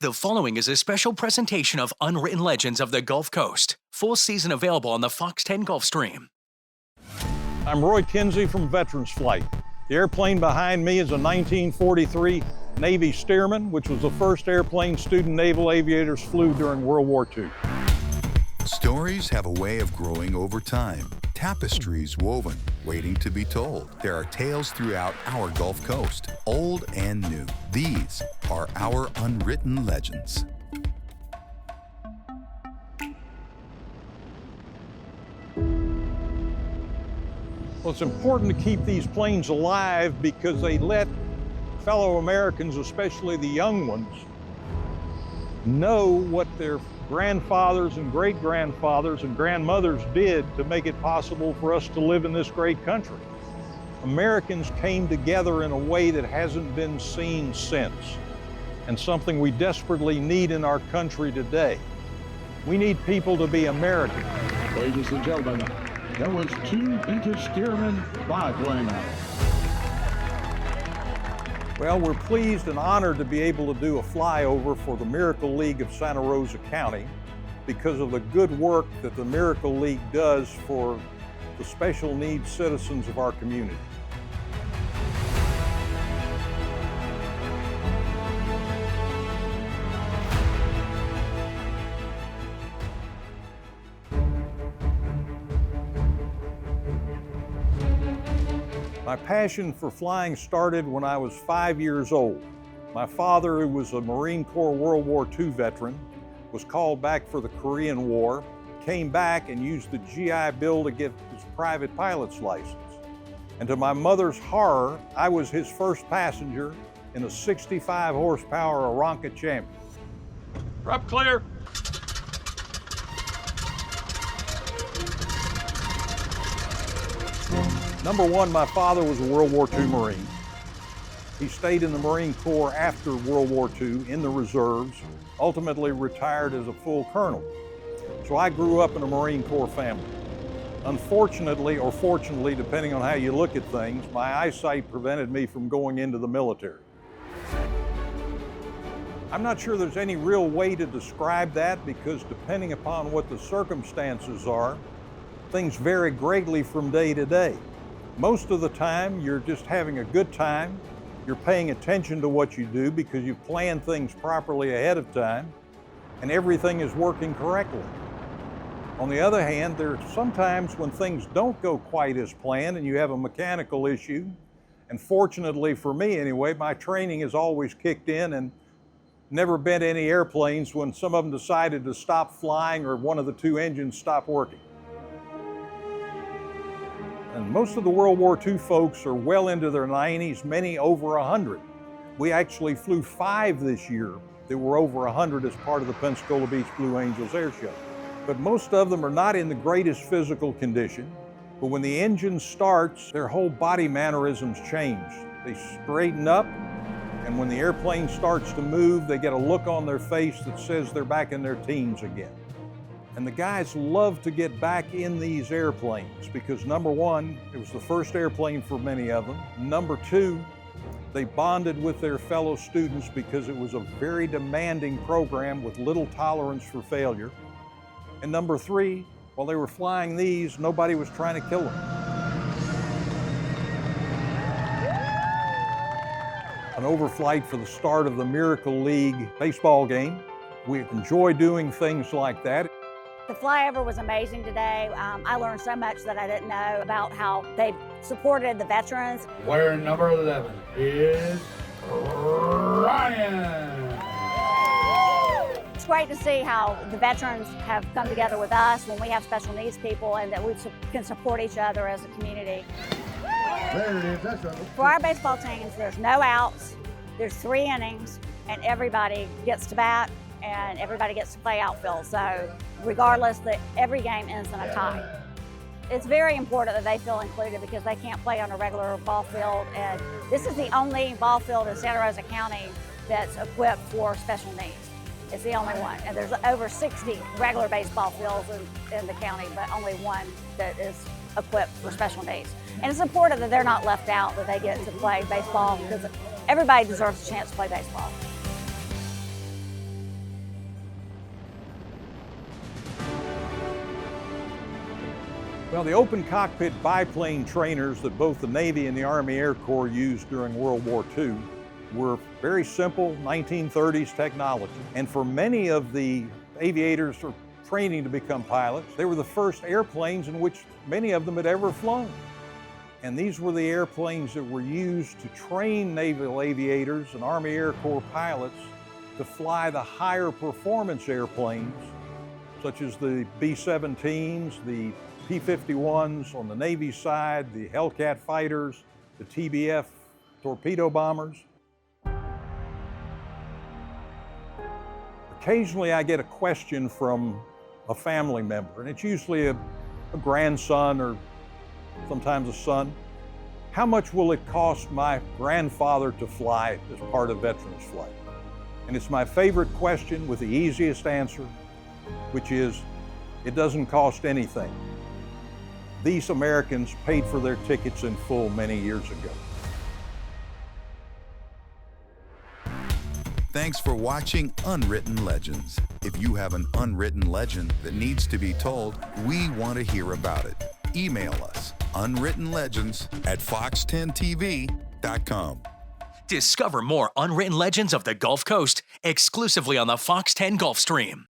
The following is a special presentation of Unwritten Legends of the Gulf Coast. Full season available on the Fox 10 Gulf stream. I'm Roy Kinsey from Veterans Flight. The airplane behind me is a 1943 Navy Stearman, which was the first airplane student naval aviators flew during World War II. Stories have a way of growing over time. Tapestries woven, waiting to be told. There are tales throughout our Gulf Coast, old and new. These are our unwritten legends. Well, it's important to keep these planes alive because they let fellow Americans, especially the young ones, know what their grandfathers and great-grandfathers and grandmothers did to make it possible for us to live in this great country. Americans came together in a way that hasn't been seen since, and something we desperately need in our country today. We need people to be American. Ladies and gentlemen, there was two vintage Stearman biplanes. Well, we're pleased and honored to be able to do a flyover for the Miracle League of Santa Rosa County because of the good work that the Miracle League does for the special needs citizens of our community. My passion for flying started when I was 5 years old. My father, who was a Marine Corps World War II veteran, was called back for the Korean War, came back and used the GI Bill to get his private pilot's license. And to my mother's horror, I was his first passenger in a 65 horsepower Aranca Champion. Drop clear. Number one, my father was a World War II Marine. He stayed in the Marine Corps after World War II in the reserves, ultimately retired as a full colonel. So I grew up in a Marine Corps family. Unfortunately, or fortunately, depending on how you look at things, my eyesight prevented me from going into the military. I'm not sure there's any real way to describe that because depending upon what the circumstances are, things vary greatly from day to day. Most of the time, you're just having a good time. You're paying attention to what you do because you've planned things properly ahead of time, and everything is working correctly. On the other hand, there are sometimes when things don't go quite as planned and you have a mechanical issue, and fortunately for me anyway, my training has always kicked in and never been any airplanes when some of them decided to stop flying or one of the two engines stopped working. And most of the World War II folks are well into their 90s, many over 100. We actually flew 5 this year that were over 100 as part of the Pensacola Beach Blue Angels Air Show. But most of them are not in the greatest physical condition, but when the engine starts, their whole body mannerisms change. They straighten up, and when the airplane starts to move, they get a look on their face that says they're back in their teens again. And the guys love to get back in these airplanes because number one, it was the first airplane for many of them. Number two, they bonded with their fellow students because it was a very demanding program with little tolerance for failure. And number three, while they were flying these, nobody was trying to kill them. An overflight for the start of the Miracle League baseball game. We enjoy doing things like that. The flyover was amazing today. I learned so much that I didn't know about how they supported the veterans. Wearing number 11 is Ryan. It's great to see how the veterans have come together with us when we have special needs people and that we can support each other as a community. There it is, that's right. For our baseball teams, there's no outs, there's 3 innings, and everybody gets to bat and everybody gets to play outfield. So regardless, every game ends in a tie. It's very important that they feel included because they can't play on a regular ball field. And this is the only ball field in Santa Rosa County that's equipped for special needs. It's the only one. And there's over 60 regular baseball fields in the county, but only one that is equipped for special needs. And it's important that they're not left out, that they get to play baseball because everybody deserves a chance to play baseball. Well, the open cockpit biplane trainers that both the Navy and the Army Air Corps used during World War II were very simple 1930s technology. And for many of the aviators who are training to become pilots, they were the first airplanes in which many of them had ever flown. And these were the airplanes that were used to train naval aviators and Army Air Corps pilots to fly the higher performance airplanes, such as the B-17s, the P-51s on the Navy side, the Hellcat fighters, the TBF torpedo bombers. Occasionally I get a question from a family member, and it's usually a grandson or sometimes a son. How much will it cost my grandfather to fly as part of Veterans Flight? And it's my favorite question with the easiest answer, which is, it doesn't cost anything. These Americans paid for their tickets in full many years ago. Thanks for watching Unwritten Legends. If you have an unwritten legend that needs to be told, we want to hear about it. Email us, unwrittenlegends@fox10tv.com. Discover more unwritten legends of the Gulf Coast exclusively on the Fox 10 Gulf Stream.